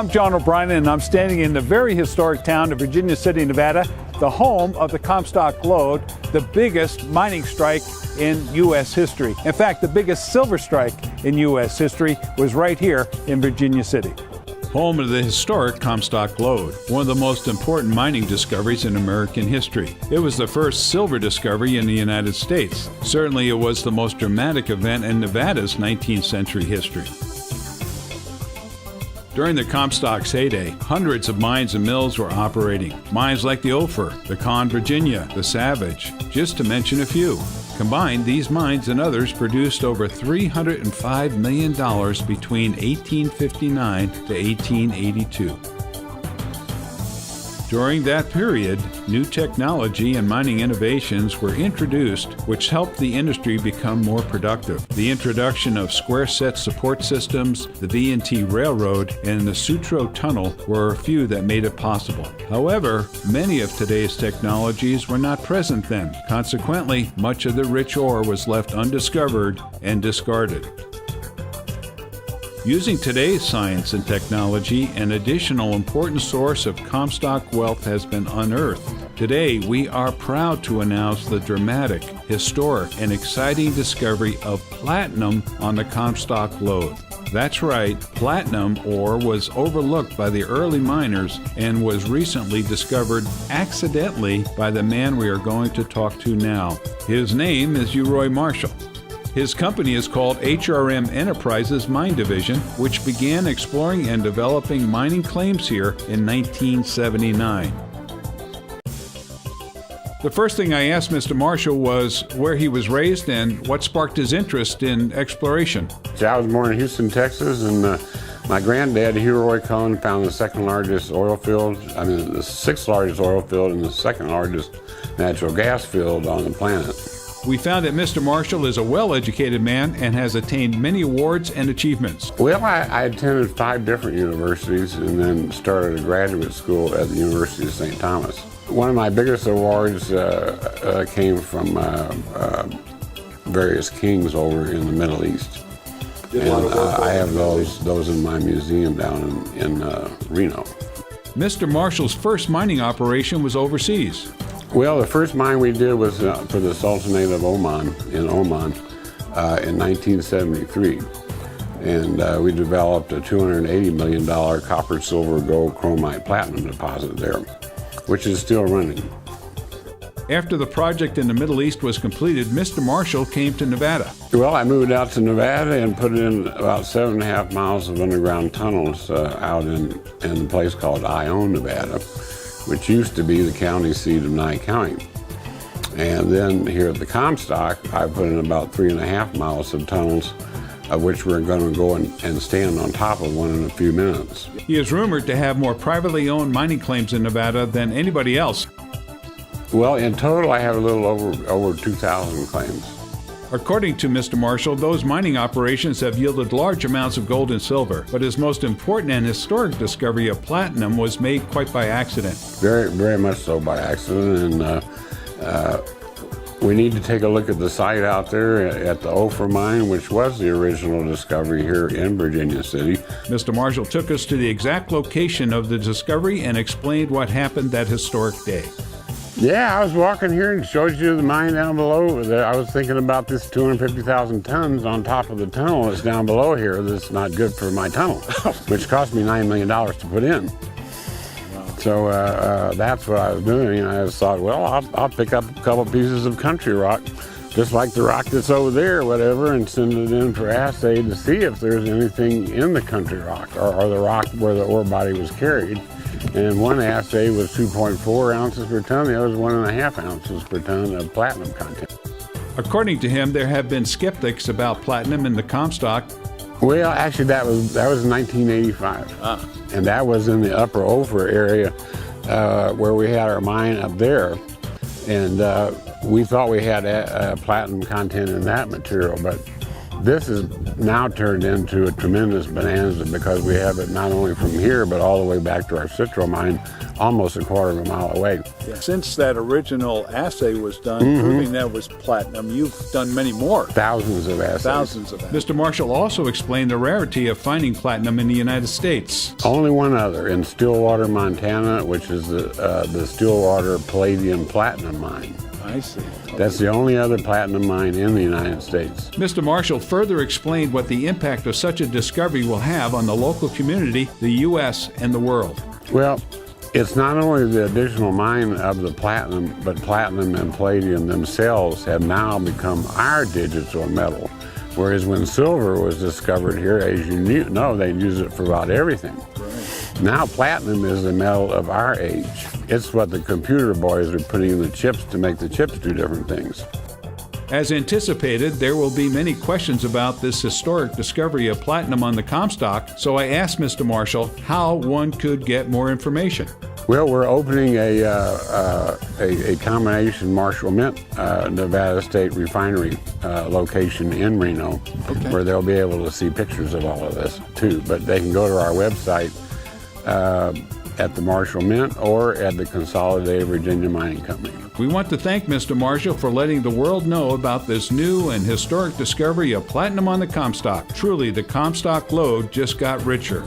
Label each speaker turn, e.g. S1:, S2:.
S1: I'm John O'Brien, and I'm standing in the very historic town of Virginia City, Nevada, the home of the Comstock Lode, the biggest mining strike in U.S. history. In fact, the biggest silver strike in U.S. history was right here in Virginia City.
S2: Home of the historic Comstock Lode, one of the most important mining discoveries in American history. It was the first silver discovery in the United States. Certainly it was the most dramatic event in Nevada's 19th century history. During the Comstock's heyday, hundreds of mines and mills were operating. Mines like the Ophir, the Con Virginia, the Savage, just to mention a few. Combined, these mines and others produced over $305 million between 1859 to 1882. During that period, new technology and mining innovations were introduced, which helped the industry become more productive. The introduction of square set support systems, the V&T Railroad, and the Sutro Tunnel were a few that made it possible. However, many of today's technologies were not present then. Consequently, much of the rich ore was left undiscovered and discarded. Using today's science and technology, an additional important source of Comstock wealth has been unearthed. Today, we are proud to announce the dramatic, historic, and exciting discovery of platinum on the Comstock Lode. That's right, platinum ore was overlooked by the early miners and was recently discovered accidentally by the man we are going to talk to now. His name is Marshall. His company is called HRM Enterprises Mine Division, which began exploring and developing mining claims here in 1979. The first thing I asked Mr. Marshall was where he was raised and what sparked his interest in exploration.
S3: I was born in Houston, Texas, and my granddad, Roy Cohn, found the sixth largest oil field and the second largest natural gas field on the planet.
S2: We found that Mr. Marshall is a well-educated man and has attained many awards and achievements.
S3: Well, I attended 5 different universities and then started a graduate school at the University of St. Thomas. One of my biggest awards came from various kings over in the Middle East. And I have those in my museum down in Reno.
S2: Mr. Marshall's first mining operation was overseas.
S3: Well, the first mine we did was for the Sultanate of Oman in 1973. And we developed a $280 million copper, silver, gold, chromite, platinum deposit there, which is still running.
S2: After the project in the Middle East was completed, Mr. Marshall came to Nevada.
S3: Well, I moved out to Nevada and put in about 7.5 miles of underground tunnels out in a place called Ione, Nevada, which used to be the county seat of Nye County. And then here at the Comstock, I put in about 3.5 miles of tunnels, of which we're going to go and stand on top of one in a few minutes.
S2: He is rumored to have more privately owned mining claims in Nevada than anybody else.
S3: Well, in total, I have a little over 2,000 claims.
S2: According to Mr. Marshall, those mining operations have yielded large amounts of gold and silver, but his most important and historic discovery of platinum was made quite by accident.
S3: Very, very much so by accident, and we need to take a look at the site out there at the Ophir mine, which was the original discovery here in Virginia City.
S2: Mr. Marshall took us to the exact location of the discovery and explained what happened that historic day.
S3: Yeah, I was walking here and showed you the mine down below. I was thinking about this 250,000 tons on top of the tunnel that's down below here that's not good for my tunnel, which cost me $9 million to put in. So that's what I was doing. And I just thought, well, I'll pick up a couple pieces of country rock, just like the rock that's over there or whatever, and send it in for assay to see if there's anything in the country rock or the rock where the ore body was carried. And one assay was 2.4 ounces per ton, the other was 1.5 ounces per ton of platinum content.
S2: According to him, there have been skeptics about platinum in the Comstock.
S3: Well, actually, that was in 1985, and that was in the upper Ophir area where we had our mine up there, and we thought we had platinum content in that material, but this has now turned into a tremendous bonanza because we have it not only from here, but all the way back to our Citro mine almost a quarter of a mile away.
S1: Since that original assay was done, proving that was platinum, you've done many more.
S3: Thousands of assays.
S1: Thousands of assays.
S2: Mr. Marshall also explained the rarity of finding platinum in the United States.
S3: Only one other, in Stillwater, Montana, which is the Stillwater Palladium Platinum Mine.
S1: I see.
S3: That's the only other platinum mine in the United States.
S2: Mr. Marshall further explained what the impact of such a discovery will have on the local community, the U.S., and the world.
S3: Well, it's not only the additional mine of the platinum, but platinum and palladium themselves have now become our digital metal. Whereas when silver was discovered here, as you know, they use it for about everything. Now platinum is the metal of our age. It's what the computer boys are putting in the chips to make the chips do different things.
S2: As anticipated, there will be many questions about this historic discovery of platinum on the Comstock, so I asked Mr. Marshall how one could get more information.
S3: Well, we're opening a combination Marshall Mint Nevada State Refinery location in Reno, where they'll be able to see pictures of all of this too. But they can go to our website at the Marshall Mint or at the Consolidated Virginia Mining Company.
S2: We want to thank Mr. Marshall for letting the world know about this new and historic discovery of platinum on the Comstock. Truly, the Comstock Lode just got richer.